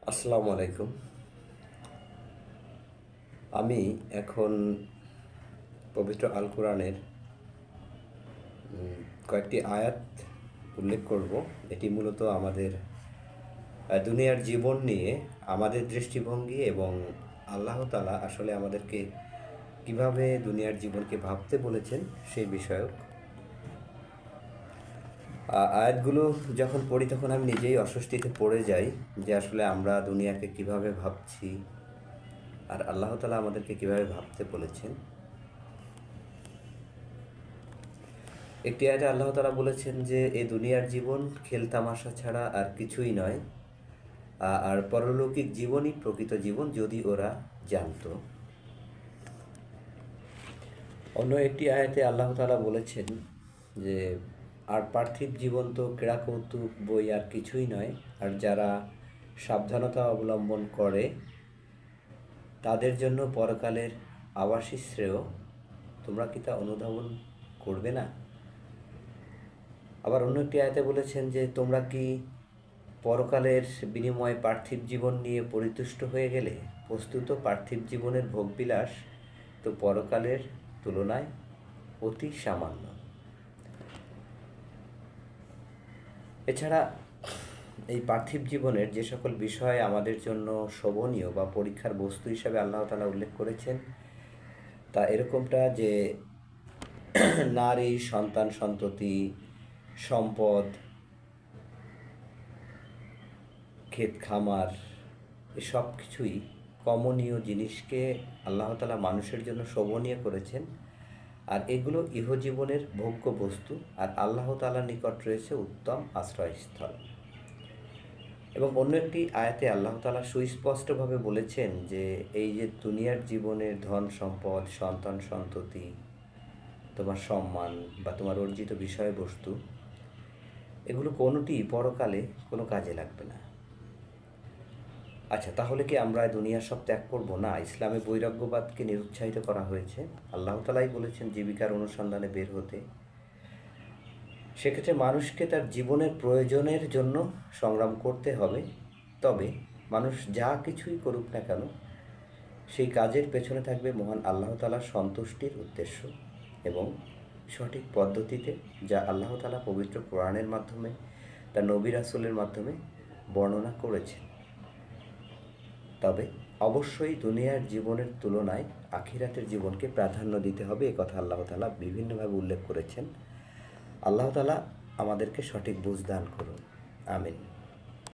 আসসালামু আলাইকুম। আমি এখন পবিত্র আল কোরআনের কয়েকটি আয়াত উল্লেখ করব। এটি মূলত আমাদের দুনিয়ার জীবন নিয়ে আমাদের দৃষ্টিভঙ্গি এবং আল্লাহ তাআলা আসলে আমাদেরকে কিভাবে দুনিয়ার জীবনকে ভাবতে বলেছেন সেই বিষয়ক। আয়াতগুলো যখন পড়ি তখন আমি নিজেই অস্বস্তিতে পড়ে যাই যে আসলে আমরা দুনিয়াকে কিভাবে ভাবছি আর আল্লাহ তাআলা আমাদেরকে কিভাবে ভাবতে বলেছেন। একটি আয়াতে আল্লাহ তাআলা বলেছেন যে এই দুনিয়ার জীবন খেলতামাশা ছাড়া আর কিছুই নয়, আর পরলৌকিক জীবনই প্রকৃত জীবন যদি ওরা জানতো। অন্য একটি আয়াতে আল্লাহ তাআলা বলেছেন যে আর পার্থিব জীবন তো ক্রীড়া কৌতুক বই আর কিছুই নয়, আর যারা সাবধানতা অবলম্বন করে তাদের জন্য পরকালের আবাসই শ্রেয়। তোমরা কি তা অনুধাবন করবে না? আবার অন্য একটি আয়াতে বলেছেন যে তোমরা কি পরকালের বিনিময়ে পার্থিব জীবন নিয়ে পরিতুষ্ট হয়ে গেলে? বস্তুত পার্থিব জীবনের ভোগবিলাস তো পরকালের তুলনায় অতি সামান্য। এছাড়া এই পার্থিব জীবনের যে সকল বিষয় আমাদের জন্য শোভনীয় বা পরীক্ষার বস্তু হিসাবে আল্লাহ তাআলা উল্লেখ করেছেন তা এরকমটা যে নারী, সন্তান সন্ততি, সম্পদ, ক্ষেত খামার, এসব কিছুই কমনীয় জিনিসকে আল্লাহ তাআলা মানুষের জন্য শোভনীয় করেছেন, আর এগুলো ইহজীবনের ভোগ্য বস্তু, আর আল্লাহ তাআলার নিকট রয়েছে উত্তম আশ্রয়স্থল। এবং অন্য একটি আয়াতে আল্লাহ তাআলা সুস্পষ্টভাবে বলেছেন যে এই যে দুনিয়ার জীবনের ধন সম্পদ, সন্তান সন্ততি, তোমার সম্মান বা তোমার অর্জিত বিষয়বস্তু, এগুলো কোনোটি পরকালে কোনো কাজে লাগবে না। আচ্ছা, তাহলে কি আমরা দুনিয়ার সব ত্যাগ করবো? না, ইসলামে বৈরাগ্যবাদকে নিরুৎসাহিত করা হয়েছে। আল্লাহ তাআলাই বলেছেন জীবিকার অনুসন্ধানে বের হতে। সেক্ষেত্রে মানুষকে তার জীবনের প্রয়োজনের জন্য সংগ্রাম করতে হবে। তবে মানুষ যা কিছুই করুক না কেন সেই কাজের পেছনে থাকবে মহান আল্লাহ তাআলার সন্তুষ্টির উদ্দেশ্য এবং সঠিক পদ্ধতিতে, যা আল্লাহ তাআলা পবিত্র কোরআনের মাধ্যমে তার নবী রাসূলের মাধ্যমে বর্ণনা করেছেন। তবে অবশ্যই দুনিয়ার জীবনের তুলনায় আখিরাতের জীবনকে প্রাধান্য দিতে হবে, একথা আল্লাহ তাআলা বিভিন্নভাবে উল্লেখ করেছেন। আল্লাহ তাআলা আমাদেরকে সঠিক বুঝ দান করুন। আমিন।